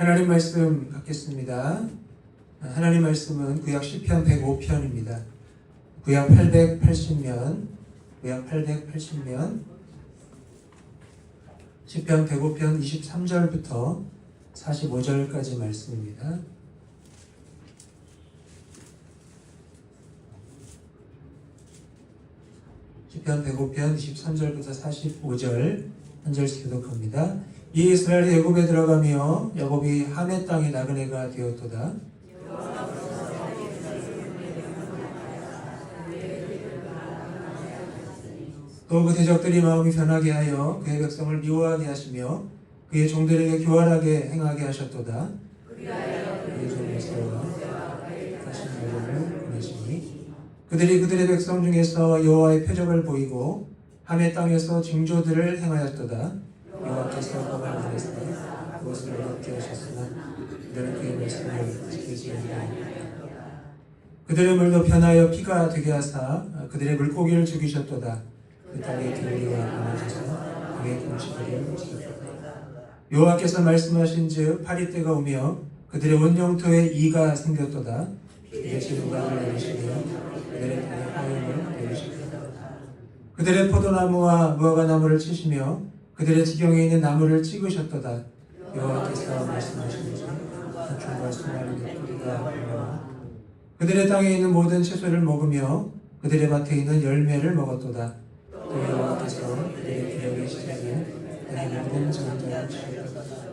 하나님 말씀 갖겠습니다. 하나님 말씀은 구약 시편 105편입니다. 구약 880면, 시편 105편 23절부터 45절까지 말씀입니다. 시편 105편 23절부터 45절 한 절씩 교독합니다. 이 이스라엘이 애굽에 들어가며 야곱이 함의 땅에 나그네가 되었도다. 또 그 대적들이 마음이 변하게 하여 그의 백성을 미워하게 하시며 그의 종들에게 교활하게 행하게 하셨도다. 그의 종 모세와 다시 나를 보내시니 그들이 그들의 백성 중에서 여호와의 표적을 보이고 함의 땅에서 징조들을 행하였도다. 여호와께서 법을 보내사 그것을 어렵게 하셨으나 그들은 그의 말씀을 지키지 아니하였다. 그들의 물도 변하여 피가 되게 하사 그들의 물고기를 죽이셨도다. 그 땅의 길리와 무너져서 그의 공시들을 지켰도다. 여호와께서 말씀하신즉 파리떼가 오며 그들의 온 영토에 이가 생겼도다. 그들의 진국을 내리시며 그들의 땅에 화염을 내리시도다. 그들의 포도나무와 무화과나무를 치시며 그들의 지경에 있는 나무를 찍으셨도다. 여호와께서 말씀하시는즉 한충과 수많은 뿌리가 올라와 그들의 땅에 있는 모든 채소를 먹으며 그들의 밭에 있는 열매를 먹었도다. 또 여호와께서 그들의 기력의 시작에 그들의 모든 전자를 치셨도다.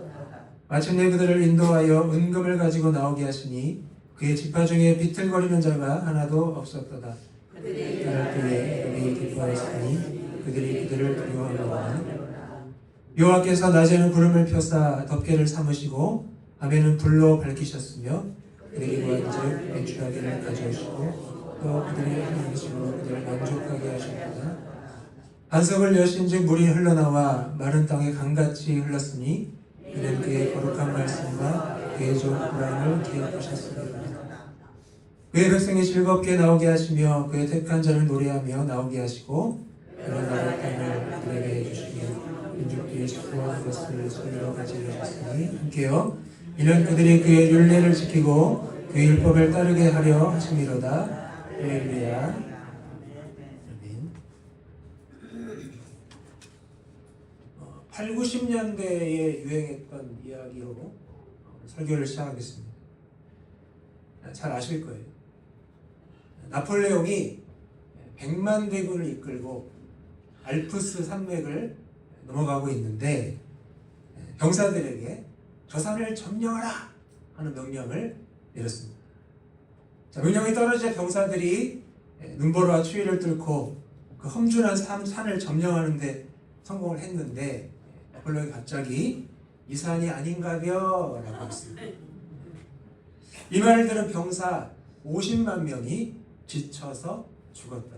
마침내 그들을 인도하여 은금을 가지고 나오게 하시니 그의 지파 중에 비틀거리는 자가 하나도 없었도다. 그럴 때에 그들이 기뻐하였으니 그들이 그들을 두려워하노라. 여호와께서 낮에는 구름을 펴사 덮개를 삼으시고 밤에는 불로 밝히셨으며 그들이 구한즉 배추라기를 가져오시고 또 그들의 음식으로 그들을 만족하게 하셨도다. 반석을 여신즉 물이 흘러나와 마른 땅에 강같이 흘렀으니 이는 그의 거룩한 말씀과 그의 종 구랑을 기억하셨습니다. 그의 백성이 즐겁게 나오게 하시며 그의 택한 자를 노래하며 나오게 하시고 그런 나라 땅을 그들에게 해주시며 민족들이 축복한 것을 손으로 가지게 하셨으니 함께요. 이는 그들이 그의 율례를 지키고 그의 율법을 따르게 하려 하심이로다. 할렐루야. 8, 90년대에 유행했던 이야기로 설교를 시작하겠습니다. 잘 아실 거예요. 나폴레옹이 100만 대군을 이끌고 알프스 산맥을 넘어가고 있는데 병사들에게 저 산을 점령하라 하는 명령을 내렸습니다. 자, 명령이 떨어지자 병사들이 눈보라와 추위를 뚫고 그 험준한 산을 점령하는 데 성공을 했는데 나폴레옹이 갑자기 이 산이 아닌가벼 라고 했습니다. 이 말을 들은 병사 50만 명이 지쳐서 죽었다.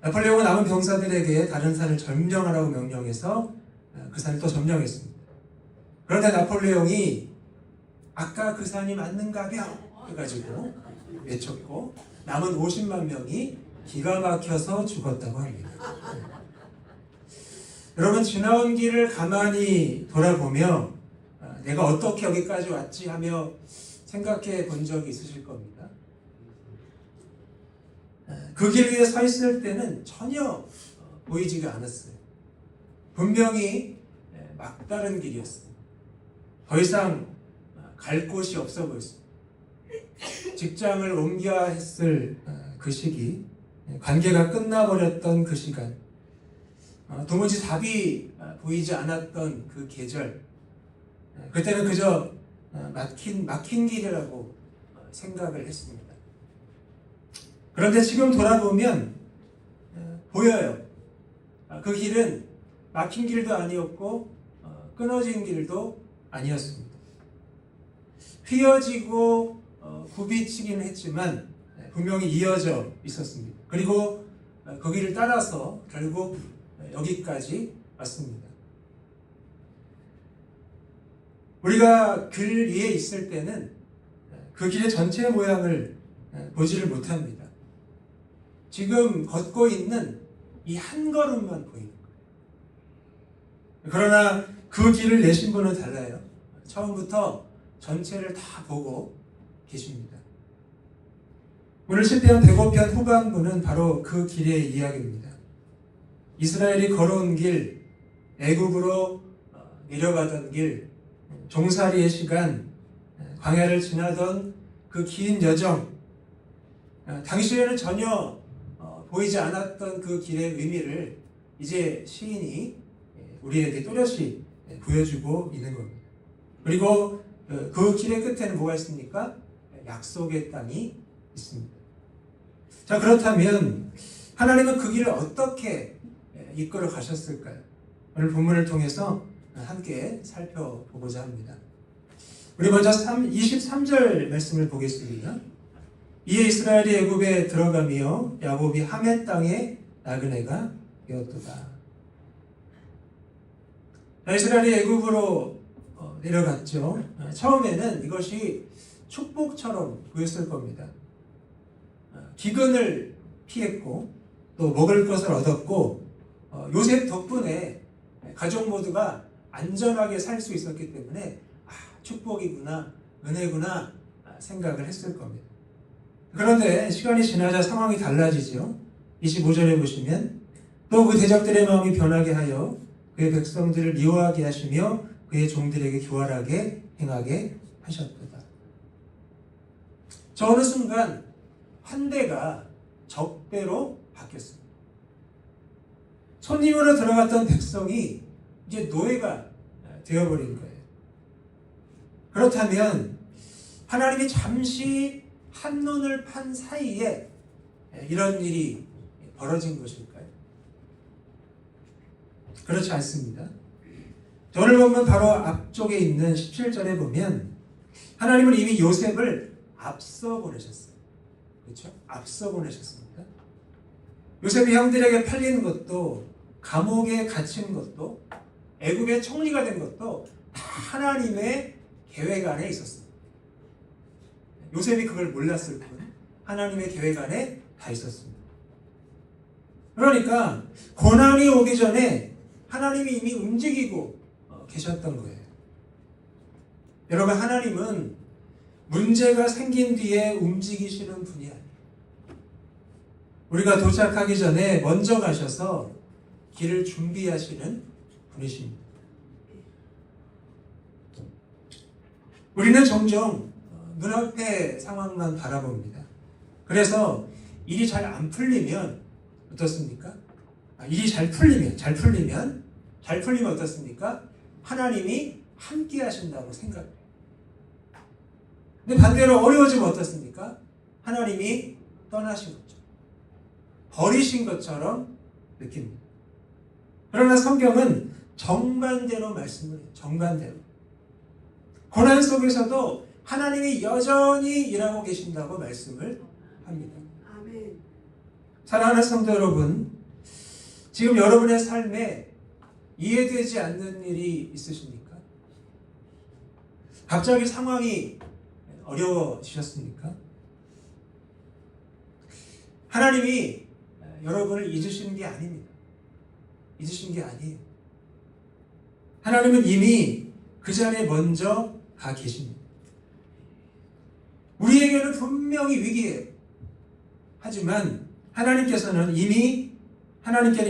나폴레옹은 남은 병사들에게 다른 산을 점령하라고 명령해서 그 산을 또 점령했습니다. 그런데 나폴레옹이 아까 그 산이 맞는가벼 해가지고 외쳤고 남은 50만 명이 기가 막혀서 죽었다고 합니다. 여러분, 지나온 길을 가만히 돌아보며 내가 어떻게 여기까지 왔지 하며 생각해 본 적이 있으실 겁니다. 그 길 위에 서 있을 때는 전혀 보이지가 않았어요. 분명히 막다른 길이었어요. 더 이상 갈 곳이 없어 보였습니다. 직장을 옮겨야 했을 그 시기, 관계가 끝나버렸던 그 시간, 도무지 답이 보이지 않았던 그 계절, 그때는 그저 막힌 길이라고 생각을 했습니다. 그런데 지금 돌아보면 보여요. 그 길은 막힌 길도 아니었고 끊어진 길도 아니었습니다. 휘어지고 굽이치기는 했지만 분명히 이어져 있었습니다. 그리고 그 길을 따라서 결국 여기까지 왔습니다. 우리가 길 위에 있을 때는 그 길의 전체 모양을 보지를 못합니다. 지금 걷고 있는 이 한 걸음만 보이는 거예요. 그러나 그 길을 내신 분은 달라요. 처음부터 전체를 다 보고 계십니다. 오늘 시편 105편 후반부는 바로 그 길의 이야기입니다. 이스라엘이 걸어온 길, 애굽으로 내려가던 길, 종살이의 시간, 광야를 지나던 그 긴 여정, 당시에는 전혀 보이지 않았던 그 길의 의미를 이제 시인이 우리에게 또렷이 보여주고 있는 겁니다. 그리고 그 길의 끝에는 뭐가 있습니까? 약속의 땅이 있습니다. 자, 그렇다면 하나님은 그 길을 어떻게 이끌어 가셨을까요? 오늘 본문을 통해서 함께 살펴보고자 합니다. 우리 먼저 23절 말씀을 보겠습니다. 이에 이스라엘이 애굽에 들어가며 야곱이 하멜 땅에 나그네가 되었도다. 이스라엘이 애굽으로 내려갔죠. 처음에는 이것이 축복처럼 보였을 겁니다. 기근을 피했고 또 먹을 것을 얻었고 요셉 덕분에 가족 모두가 안전하게 살 수 있었기 때문에 축복이구나, 은혜구나 생각을 했을 겁니다. 그런데 시간이 지나자 상황이 달라지죠. 25절에 보시면 또 그 대적들의 마음이 변하게 하여 그의 백성들을 미워하게 하시며 그의 종들에게 교활하게 행하게 하셨도다. 저 어느 순간 환대가 적대로 바뀌었습니다. 손님으로 들어갔던 백성이 이제 노예가 되어버린 거예요. 그렇다면 하나님이 잠시 한눈을 판 사이에 이런 일이 벌어진 것일까요? 그렇지 않습니다. 오늘 보면 바로 앞쪽에 있는 17절에 보면 하나님은 이미 요셉을 앞서 보내셨어요. 그렇죠? 앞서 보내셨습니다. 요셉이 형들에게 팔린 것도 감옥에 갇힌 것도 애굽의 총리가 된 것도 다 하나님의 계획 안에 있었습니다. 요셉이 그걸 몰랐을 뿐 하나님의 계획 안에 다 있었습니다. 그러니까 고난이 오기 전에 하나님이 이미 움직이고 계셨던 거예요. 여러분, 하나님은 문제가 생긴 뒤에 움직이시는 분이 아니에요. 우리가 도착하기 전에 먼저 가셔서 길을 준비하시는 분이십니다. 우리는 종종 눈앞의 상황만 바라봅니다. 그래서 일이 잘 안 풀리면 어떻습니까? 일이 잘 풀리면 어떻습니까? 하나님이 함께 하신다고 생각해요. 근데 반대로 어려워지면 어떻습니까? 하나님이 떠나신 거죠. 버리신 것처럼 느낍니다. 그러나 성경은 정반대로 말씀을 해요. 정반대로. 고난 속에서도 하나님이 여전히 일하고 계신다고 말씀을 합니다. 아멘. 사랑하는 성도 여러분, 지금 여러분의 삶에 이해되지 않는 일이 있으십니까? 갑자기 상황이 어려워지셨습니까? 하나님이 여러분을 잊으시는 게 아닙니다. 잊으신 게 아니에요. 하나님은 이미 그 자리에 먼저 가 계십니다. 우리에게는 분명히 위기예요. 하지만 하나님께는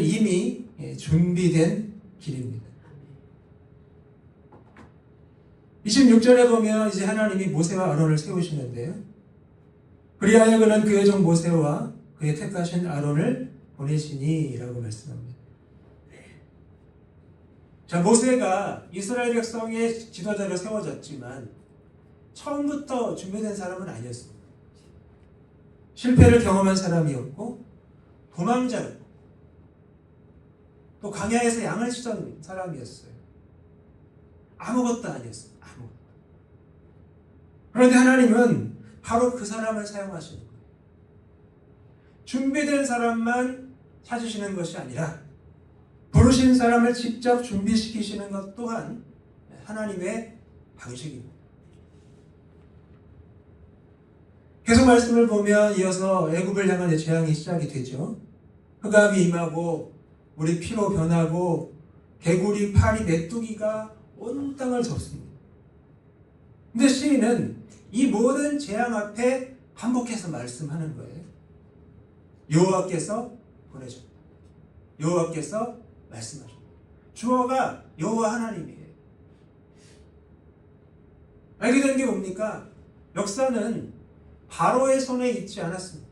이미 준비된 길입니다. 26절에 보면 이제 하나님이 모세와 아론을 세우시는데요. 그리하여 그는 그의 종 모세와 그의 택하신 아론을 보내시니 라고 말씀합니다. 자, 모세가 이스라엘 백성의 지도자로 세워졌지만 처음부터 준비된 사람은 아니었습니다. 실패를 경험한 사람이었고 도망자였고 또 광야에서 양을 치던 사람이었어요. 아무것도 아니었어요. 아무것도. 그런데 하나님은 바로 그 사람을 사용하시는 거예요. 준비된 사람만 찾으시는 것이 아니라 부르신 사람을 직접 준비시키시는 것 또한 하나님의 방식입니다. 계속 말씀을 보면 이어서 애굽을 향한 재앙이 시작이 되죠. 흑암이 임하고 물이 피로 변하고 개구리, 파리, 메뚜기가 온 땅을 덮습니다. 근데 시인은 이 모든 재앙 앞에 반복해서 말씀하는 거예요. 여호와께서 보내셨다. 여호와께서 말씀하셨다. 주어가 여호와 하나님이에요. 알게 된 게 뭡니까? 역사는 바로의 손에 있지 않았습니다.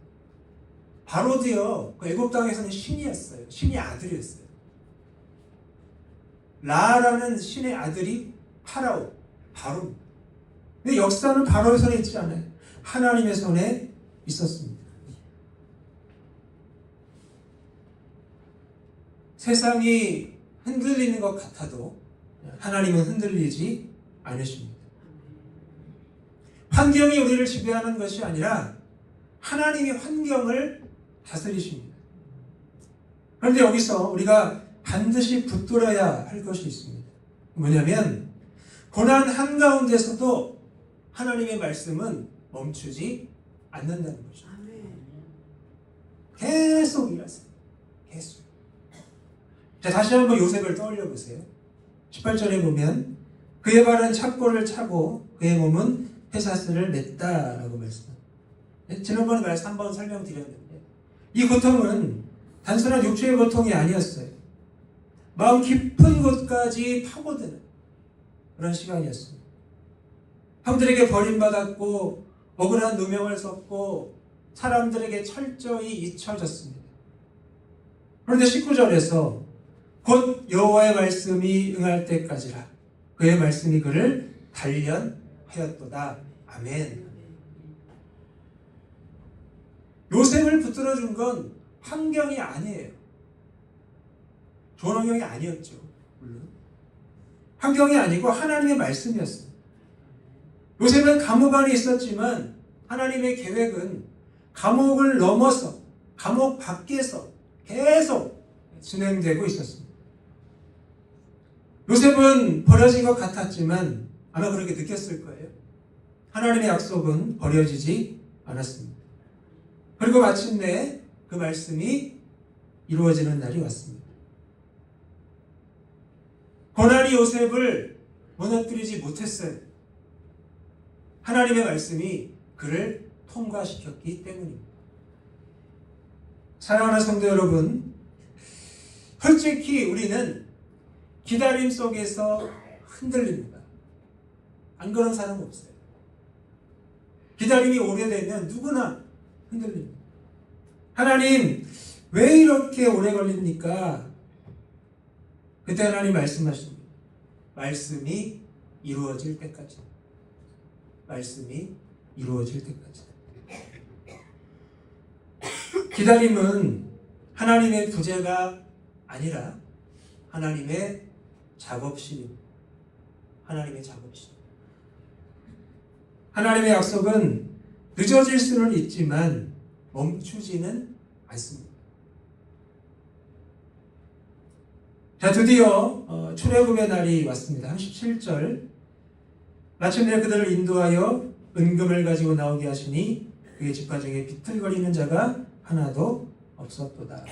바로도요, 그 애굽 땅에서는 신이었어요. 신의 아들이었어요. 라라는 신의 아들이 파라오, 바로입니다. 근데 역사는 바로의 손에 있지 않아요. 하나님의 손에 있었습니다. 세상이 흔들리는 것 같아도 하나님은 흔들리지 않으십니다. 환경이 우리를 지배하는 것이 아니라 하나님이 환경을 다스리십니다. 그런데 여기서 우리가 반드시 붙들어야 할 것이 있습니다. 뭐냐면 고난 한가운데서도 하나님의 말씀은 멈추지 않는다는 거죠. 계속 일하세요. 계속. 자, 다시 한번 요셉을 떠올려 보세요. 18절에 보면 그의 발은 착고를 차고 그의 몸은 쇠사슬을 맸다라고 말씀합니다. 지난번에 말씀 한번 설명드렸는데 이 고통은 단순한 육체의 고통이 아니었어요. 마음 깊은 곳까지 파고드는 그런 시간이었습니다. 형들에게 버림받았고 억울한 누명을 썼고 사람들에게 철저히 잊혀졌습니다. 그런데 19절에서 곧 여호와의 말씀이 응할 때까지라 그의 말씀이 그를 단련하였도다. 아멘. 요셉을 붙들어준 건 환경이 아니에요. 좋은 환경이 아니었죠. 물론 환경이 아니고 하나님의 말씀이었어요. 요셉은 감옥 안에 있었지만 하나님의 계획은 감옥을 넘어서 감옥 밖에서 계속 진행되고 있었습니다. 요셉은 버려진 것 같았지만 아마 그렇게 느꼈을 거예요. 하나님의 약속은 버려지지 않았습니다. 그리고 마침내 그 말씀이 이루어지는 날이 왔습니다. 고난이 요셉을 무너뜨리지 못했어요. 하나님의 말씀이 그를 통과시켰기 때문입니다. 사랑하는 성도 여러분, 솔직히 우리는 기다림 속에서 흔들립니다. 안 그런 사람은 없어요. 기다림이 오래되면 누구나 흔들립니다. 하나님, 왜 이렇게 오래 걸립니까? 그때 하나님 말씀하십니다. 말씀이 이루어질 때까지. 말씀이 이루어질 때까지. 기다림은 하나님의 부재가 아니라 하나님의 작업실입니다. 하나님의 작업실. 하나님의 약속은 늦어질 수는 있지만 멈추지는 않습니다. 자, 드디어 출애굽의 날이 왔습니다. 37절. 마침내 그들을 인도하여 은금을 가지고 나오게 하시니 그의 지파 중에 비틀거리는 자가 하나도 없었도다.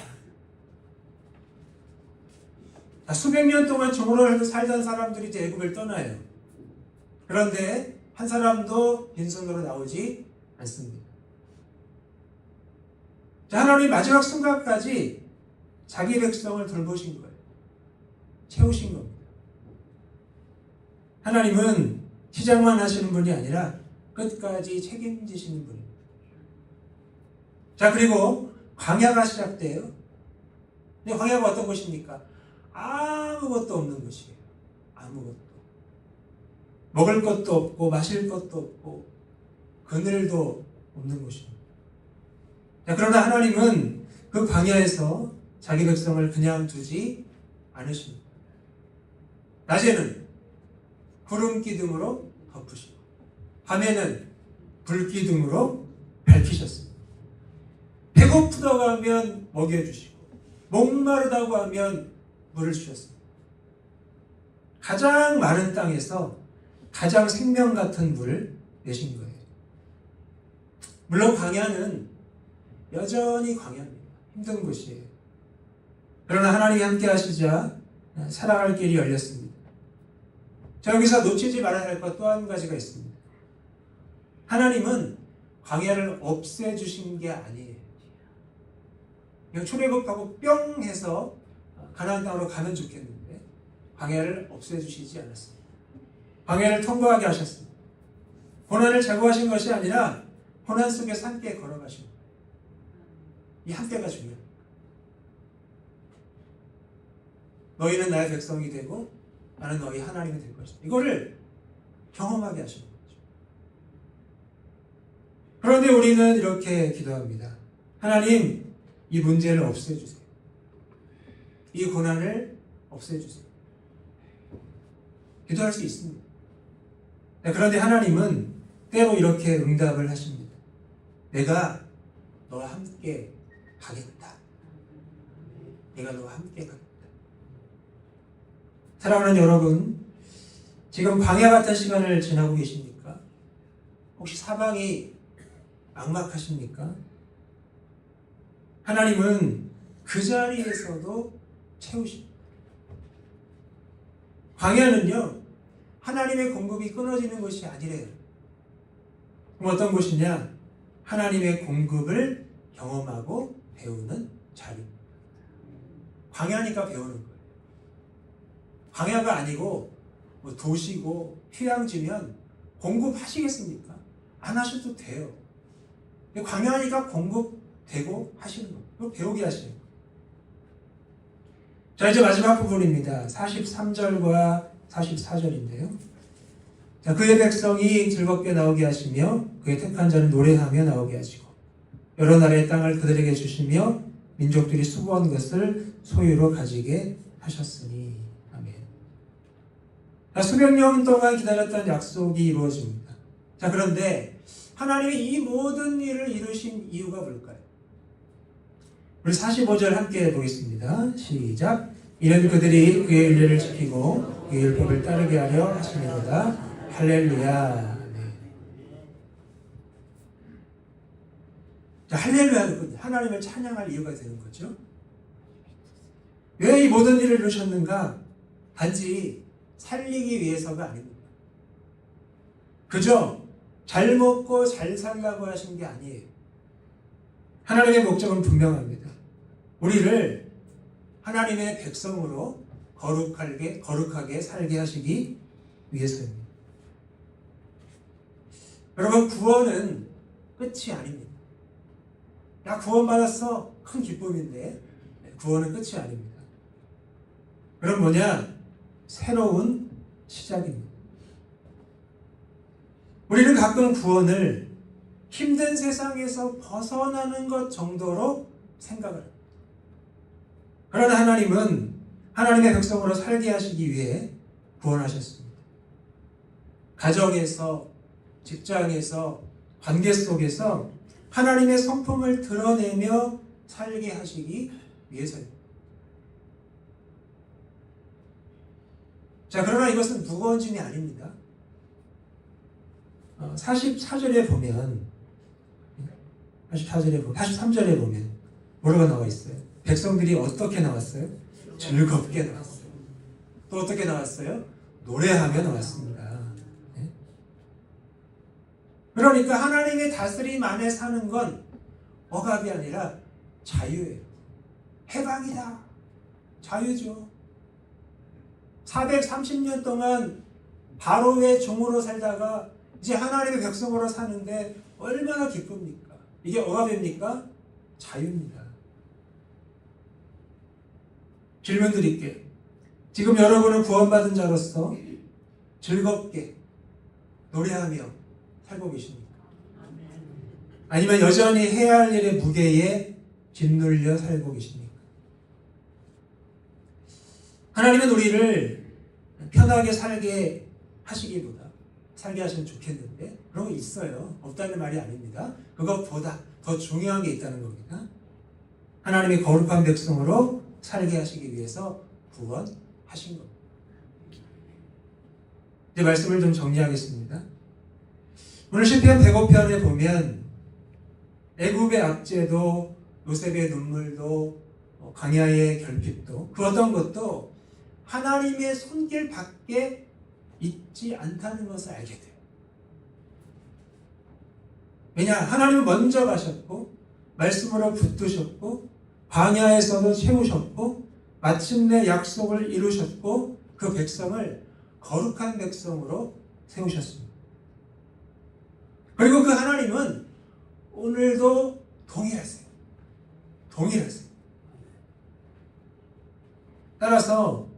자, 수백 년 동안 종으로 살던 사람들이 이제 애굽을 떠나요. 그런데 한 사람도 빈손으로 나오지 않습니다. 자, 하나님 마지막 순간까지 자기 백성을 돌보신 거예요. 채우신 겁니다. 하나님은 시작만 하시는 분이 아니라 끝까지 책임지시는 분입니다. 자, 그리고 광야가 시작돼요. 근데 광야가 어떤 곳입니까? 아무것도 없는 곳이에요. 아무것도. 먹을 것도 없고 마실 것도 없고 그늘도 없는 곳입니다. 자, 그러나 하나님은 그 광야에서 자기 백성을 그냥 두지 않으십니다. 낮에는 구름 기둥으로 덮으시고 밤에는 불 기둥으로 밝히셨습니다. 배고프다고 하면 먹여주시고 목마르다고 하면 물을 주셨습니다. 가장 마른 땅에서 가장 생명 같은 물을 내신 거예요. 물론 광야는 여전히 광야입니다. 힘든 곳이에요. 그러나 하나님이 함께 하시자 살아갈 길이 열렸습니다. 자, 여기서 놓치지 말아야 할 것 또 한 가지가 있습니다. 하나님은 광야를 없애주신 게 아니에요. 그냥 출애굽하고 뿅 해서 가나안 땅으로 가면 좋겠는데 광야를 없애주시지 않았습니다. 광야를 통과하게 하셨습니다. 고난을 제거하신 것이 아니라 고난 속에서 함께 걸어가신 거예요. 이 함께가 중요해요. 너희는 나의 백성이 되고 나는 너희 하나님이 될 것이다. 이거를 경험하게 하시는 거죠. 그런데 우리는 이렇게 기도합니다. 하나님, 이 문제를 없애주세요. 이 고난을 없애주세요. 기도할 수 있습니다. 그런데 하나님은 때로 이렇게 응답을 하십니다. 내가 너와 함께 가겠다. 내가 너와 함께 가겠다. 사랑하는 여러분, 지금 광야 같은 시간을 지나고 계십니까? 혹시 사방이 막막하십니까? 하나님은 그 자리에서도 채우십니다. 광야는요, 하나님의 공급이 끊어지는 것이 아니래요. 그럼 어떤 곳이냐? 하나님의 공급을 경험하고 배우는 자리입니다. 광야니까 배우는 거예요. 광야가 아니고 뭐 도시고 휴양지면 공급하시겠습니까? 안 하셔도 돼요. 광야니까 공급되고 하시는 거예요. 그거 배우게 하시는 거예요. 자, 이제 마지막 부분입니다. 43절과 44절인데요. 자, 그의 백성이 즐겁게 나오게 하시며 그의 택한 자는 노래하며 나오게 하시고 여러 나라의 땅을 그들에게 주시며 민족들이 수고한 것을 소유로 가지게 하셨으니. 아멘. 자, 수백 년 동안 기다렸던 약속이 이루어집니다. 자, 그런데 하나님이 이 모든 일을 이루신 이유가 뭘까요? 우리 45절 함께 보겠습니다. 시작. 이는 그들이 그의 윤례를 지키고 그의 율법을 따르게 하려 하심이로다. 할렐루야. 네. 자, 할렐루야는 하나님을 찬양할 이유가 되는 거죠. 왜 이 모든 일을 이루셨는가? 단지 살리기 위해서가 아닙니다. 그저 잘 먹고 잘 살라고 하신 게 아니에요. 하나님의 목적은 분명합니다. 우리를 하나님의 백성으로 거룩하게 살게 하시기 위해서입니다. 여러분, 구원은 끝이 아닙니다. 야, 구원받았어. 큰 기쁨인데 구원은 끝이 아닙니다. 그럼 뭐냐? 새로운 시작입니다. 우리는 가끔 구원을 힘든 세상에서 벗어나는 것 정도로 생각을 합니다. 그러나 하나님은 하나님의 백성으로 살게 하시기 위해 구원하셨습니다. 가정에서, 직장에서, 관계 속에서 하나님의 성품을 드러내며 살게 하시기 위해서입니다. 자, 그러나 이것은 무거워짐이 아닙니다. 44절에 보면 43절에 보면 뭐라고 나와 있어요? 백성들이 어떻게 나왔어요? 즐겁게 나왔어요. 또 어떻게 나왔어요? 노래하며 나왔습니다. 네? 그러니까 하나님의 다스림 안에 사는 건 억압이 아니라 자유예요. 해방이다. 자유죠. 430년 동안 바로의 종으로 살다가 이제 하나님의 백성으로 사는데 얼마나 기쁩니까? 이게 억압입니까? 자유입니다. 질문 드릴게요. 지금 여러분은 구원받은 자로서 즐겁게 노래하며 살고 계십니까? 아니면 여전히 해야 할 일의 무게에 짓눌려 살고 계십니까? 하나님은 우리를 편하게 살게 하시기보다 살게 하시면 좋겠는데 그런 거 있어요. 없다는 말이 아닙니다. 그것보다 더 중요한 게 있다는 겁니다. 하나님의 거룩한 백성으로 살게 하시기 위해서 구원하신 겁니다. 이제 말씀을 좀 정리하겠습니다. 오늘 시편 105편에 보면 애굽의 압제도, 요셉의 눈물도, 광야의 결핍도 그 어떤 것도 하나님의 손길 밖에 있지 않다는 것을 알게 돼요. 왜냐? 하나님은 먼저 가셨고 말씀으로 붙드셨고 광야에서도 채우셨고 마침내 약속을 이루셨고 그 백성을 거룩한 백성으로 세우셨습니다. 그리고 그 하나님은 오늘도 동일하세요. 동일하세요. 따라서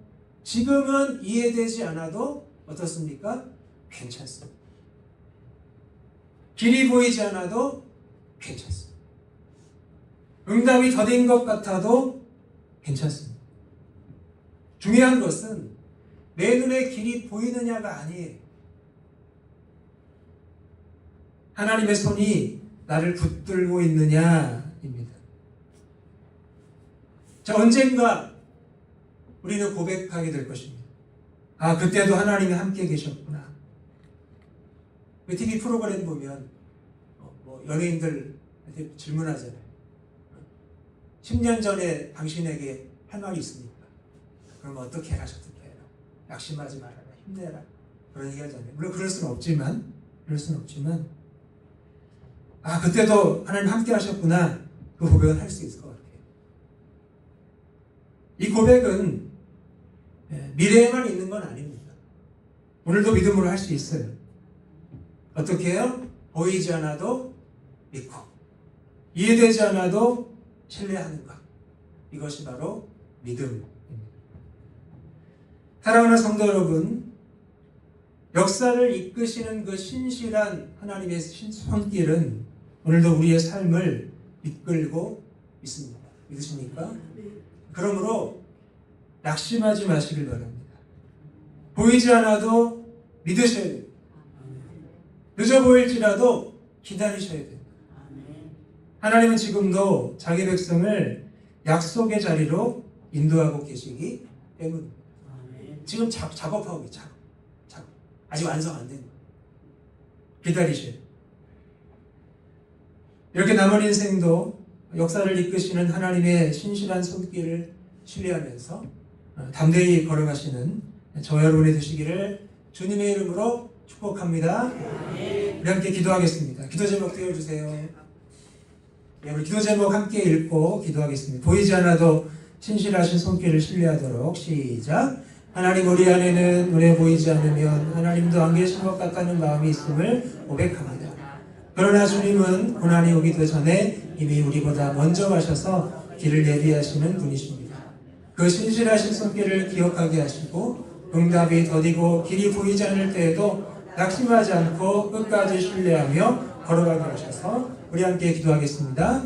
지금은 이해되지 않아도 어떻습니까? 괜찮습니다. 길이 보이지 않아도 괜찮습니다. 응답이 더딘 것 같아도 괜찮습니다. 중요한 것은 내 눈에 길이 보이느냐가 아니에요. 하나님의 손이 나를 붙들고 있느냐입니다. 자, 언젠가 우리는 고백하게 될 것입니다. 아, 그때도 하나님이 함께 계셨구나. TV 프로그램 보면 연예인들 질문하잖아요. 10년 전에 당신에게 할 말이 있습니까? 그럼 어떻게 해라, 어떻게 해라. 약심하지 말아라, 힘내라. 그런 얘기 하잖아요. 물론 그럴 수는 없지만, 아, 그때도 하나님 함께 하셨구나. 그 고백은 할 수 있을 것 같아요. 이 고백은 미래에만 있는 건 아닙니다. 오늘도 믿음으로 할 수 있어요. 어떻게 해요? 보이지 않아도 믿고, 이해되지 않아도 신뢰하는 것. 이것이 바로 믿음입니다. 사랑하는 성도 여러분, 역사를 이끄시는 그 신실한 하나님의 손길은 오늘도 우리의 삶을 이끌고 있습니다. 믿으십니까? 그러므로 낙심하지 마시길 바랍니다. 보이지 않아도 믿으셔야 됩니다. 늦어 보일지라도 기다리셔야 됩니다. 하나님은 지금도 자기 백성을 약속의 자리로 인도하고 계시기 때문입니다. 지금 작업하고 있죠. 작업. 아직 완성 안 된 거예요. 기다리셔야 돼요. 이렇게 남은 인생도 역사를 이끄시는 하나님의 신실한 손길을 신뢰하면서 담대히 걸어가시는 저와 여러분이 되시기를 주님의 이름으로 축복합니다. 우리 함께 기도하겠습니다. 기도 제목 띄워주세요. 네, 우리 기도 제목 함께 읽고 기도하겠습니다. 보이지 않아도 신실하신 손길을 신뢰하도록 시작. 하나님, 우리 안에는 눈에 보이지 않으면 하나님도 안 계신 것 같다는 마음이 있음을 고백합니다. 그러나 주님은 고난이 오기도 전에 이미 우리보다 먼저 가셔서 길을 예비하시는 분이십니다. 그 신실하신 손길을 기억하게 하시고 응답이 더디고 길이 보이지 않을 때에도 낙심하지 않고 끝까지 신뢰하며 걸어가게 하셔서 우리 함께 기도하겠습니다.